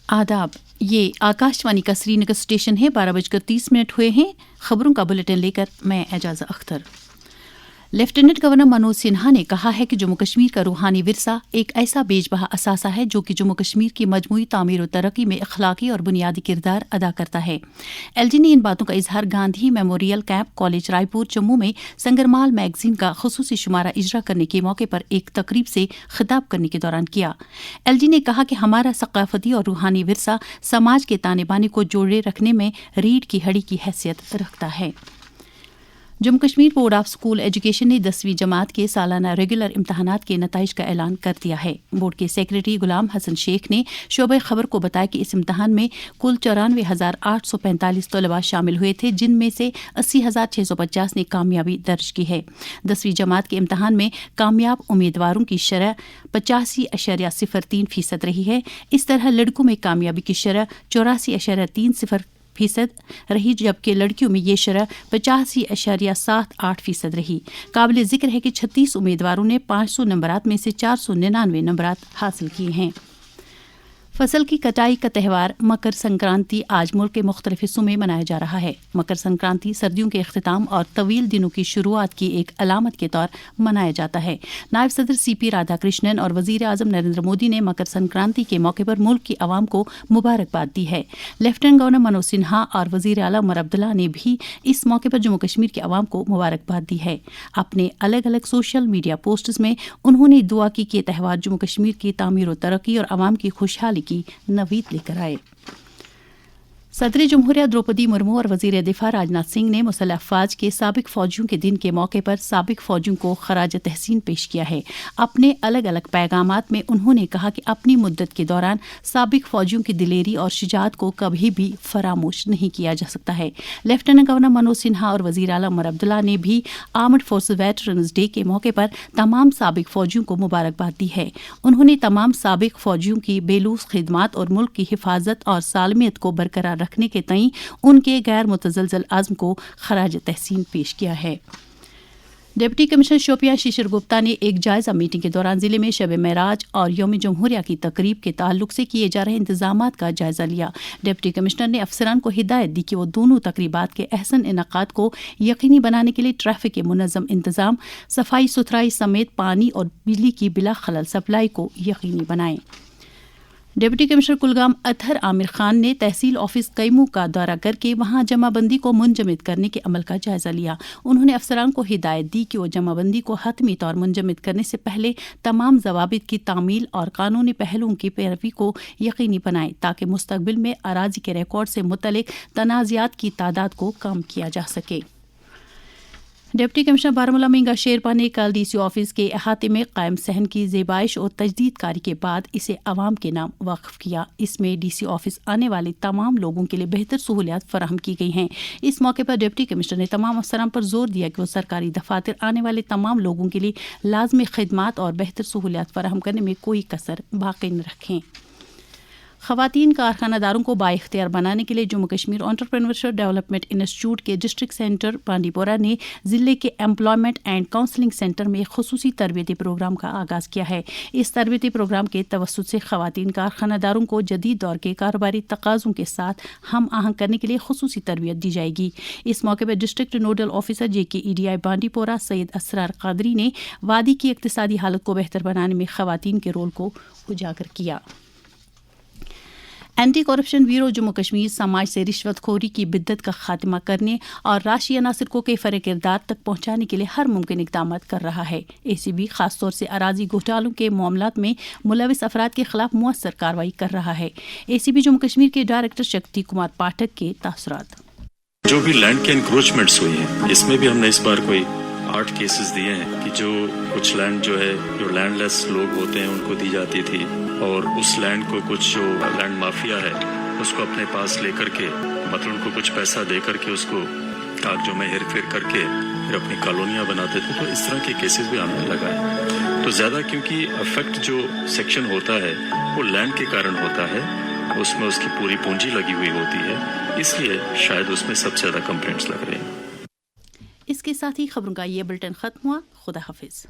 आदाब, ये आकाशवाणी का श्रीनगर स्टेशन है। 12:30 हुए हैं। खबरों का बुलेटिन लेकर मैं एजाज़ अख्तर। लेफ्टिनेंट गवर्नर मनोज सिन्हा ने कहा है कि जम्मू कश्मीर का रूहानी विरसा एक ऐसा बेजबहा असासा है जो कि जम्मू कश्मीर की मजमूई तामीर और तरक्की में अखलाकी और बुनियादी किरदार अदा करता है। एलजी ने इन बातों का इजहार Gandhi memorial camp college Raipur Jammu में संगरमाल मैगजीन का खुसूसी शुमारा इजरा करने के मौके पर एक तकरीब से खिताब करने के दौरान किया। एलजी ने कहा कि हमारा सकाफती और रूहानी विरसा समाज के ताने बाने को जोड़े रखने में रीढ़ की हड्डी की हैसियत रखता है। Jammu Kashmir board of school education ने 10वीं जमात के सालाना रेगुलर इम्तहानात के नताइज का ऐलान कर दिया है। बोर्ड के सेक्रेटरी गुलाम हसन शेख ने शोबे खबर को बताया कि इस इम्तहान में कुल 94,845 तलबा शामिल हुए थे, जिनमें से 80,650 ने कामयाबी दर्ज की है। 10वीं जमात के इम्तहान में कामयाब उम्मीदवारों की शरह 85.03% रही है। इस तरह लड़कों में कामयाबी की शरह 84.30% रही, जबकि लड़कियों में ये शरह 85.78% रही। काबिल जिक्र है कि 36 उम्मीदवारों ने 500 नंबरात में से 499 नंबरात हासिल किए हैं। फसल की कटाई का त्यौहार मकर संक्रांति आज मुल्क के मुख्तलिफ हिस्सों में मनाया जा रहा है। मकर संक्रांति सर्दियों के अख्तिताम और तवील दिनों की शुरुआत की एक अलामत के तौर मनाया जाता है। नायब सदर CP राधाकृष्णन और वजीर आजम नरेंद्र मोदी ने मकर संक्रांति के मौके पर मुल्क की आवाम को मुबारकबाद दी है। लेफ्टिनेंट गवर्नर मनोज सिन्हा और वजीर आला उमर अब्दुल्ला ने भी इस मौके पर जम्मू कश्मीर की आवाम को मुबारकबाद दी है। अपने अलग अलग सोशल मीडिया पोस्ट्स में उन्होंने दुआ की कि त्यौहार जम्मू कश्मीर की तामीर और तरक्की और आवाम की खुशहाली की नवीद लेकर आए। सदर जमहूरिया द्रौपदी मुर्मू और वजीर दिफा राजनाथ सिंह ने मुसल्लह अफवाज के साबिक फौजियों के दिन के मौके पर साबिक फौजियों को खराज तहसीन पेश किया है। अपने अलग अलग पैगामात में उन्होंने कहा कि अपनी मुद्दत के दौरान साबिक फौजियों की दिलेरी और शुजाअत को कभी भी फरामोश नहीं किया जा सकता है। लेफ्टिनेंट गवर्नर मनोज सिन्हा और वजीर आला उमर अब्दुल्ला ने भी आर्म्ड फोर्सेस वेटरन्स डे के मौके पर तमाम साबिक फौजियों को मुबारकबाद दी है। उन्होंने तमाम साबिक फौजियों की बेलूस खिदमात और मुल्क की हिफाजत और सालमियत को बरकरार रखने के तई उनके गैर मुतज़लज़ल आज़्म को खराज तहसीन पेश किया है। डिप्टी कमिश्नर शोपियां शिशिर गुप्ता ने एक जायजा मीटिंग के दौरान जिले में शब मेराज और यौम जमहूरिया की तकरीब के ताल्लुक से किए जा रहे इंतजामात का जायजा लिया। डिप्टी कमिश्नर ने अफसरान को हिदायत दी कि वो दोनों तकरीबात के अहसन इनकाद को यकीनी बनाने के लिए ट्रैफिक के मुनज़्ज़म इंतजाम, सफाई सुथराई समेत पानी और बिजली की बिला खलल सप्लाई को यकीनी बनाएं। डिप्टी कमिश्नर कुलगाम अतहर आमिर खान ने तहसील ऑफिस कैमू का दौरा करके वहां जमाबंदी को मुंजमद करने के अमल का जायजा लिया। उन्होंने अफसरान को हिदायत दी कि वो जमाबंदी को हतमी तौर मुंजमद करने से पहले तमाम जवाबित की तामील और कानूनी पहलुओं की पैरवी को यकीनी बनाएं, ताकि मुस्तकबिल में अराजी के रिकॉर्ड से मुतल्लिक तनाज़ात की तादाद को कम किया जा सके। डिप्टी कमिश्नर बारामूला मिंगा शेरपा ने कल DC ऑफिस के अहाते में कायम सहन की ज़ेबाइश और तजदीद कारी के बाद इसे आवाम के नाम वक्फ किया। इसमें DC ऑफिस आने वाले तमाम लोगों के लिए बेहतर सहूलियात फराहम की गई हैं। इस मौके पर डिप्टी कमिश्नर ने तमाम अफसरान पर जोर दिया कि वो सरकारी दफातर आने वाले तमाम लोगों के लिए लाजमी खिदमात और बेहतर सहूलियात फराहम करने में कोई कसर बाकी न रखें। ख़वातीन कारखानादारों को बाइख्तियार बनाने के लिए Jammu Kashmir entrepreneurship development institute के डिस्ट्रिक्ट सेंटर बांडीपोरा ने ज़िले के एम्प्लॉयमेंट एंड काउंसलिंग सेंटर में खुसूसी तरबियती प्रोग्राम का आगाज़ किया है। इस तरबियती प्रोग्राम के तवस्सुत से ख़वातीन कारखानादारों को जदीद दौर के कारोबारी तकाज़ों के साथ हम आहंग करने के लिए खुसूसी तरबियत दी जाएगी। इस मौके पर district nodal officer JKEDI Bandipora Syed Asrar Qadri ने वादी की इक़्तिसादी हालत को बेहतर बनाने में ख़वातीन के रोल को उजागर किया। Anti corruption bureau Jammu Kashmir समाज से रिश्वतखोरी की बिद्दत का खात्मा करने और राष्ट्रीय अनासर को कैफर किरदार तक पहुंचाने के लिए हर मुमकिन इक़दाम कर रहा है। ACB खासतौर से अराजी घोटालों के मामलात में मुलविस अफराद के खिलाफ मुअस्सर कार्रवाई कर रहा है। ACB जम्मू कश्मीर के डायरेक्टर शक्ति कुमार पाठक के तासुरात। जो भी लैंड के इंक्रोचमेंट्स हुई हैं, इसमें भी हमने इस बार कोई 8 केसेस दिए हैं कि जो कुछ लैंड जो है जो लैंडलेस लोग होते हैं उनको दी जाती थी, और उस लैंड को कुछ जो लैंड माफिया है उसको अपने पास लेकर के, मतलब उनको कुछ पैसा दे करके उसको कागजों में हेर फेर करके फिर अपनी कॉलोनियाँ बनाते थे। तो इस तरह के केसेस भी हमने लगाए। तो ज़्यादा क्योंकि अफेक्ट जो सेक्शन होता है वो लैंड के कारण होता है, उसमें उसकी पूरी पूंजी लगी हुई होती है, इसलिए शायद उसमें सबसे ज़्यादा कंप्लेंट्स लग रहे हैं। इसके साथ ही खबरों का ये बुलेटिन खत्म हुआ। खुदा हाफिज।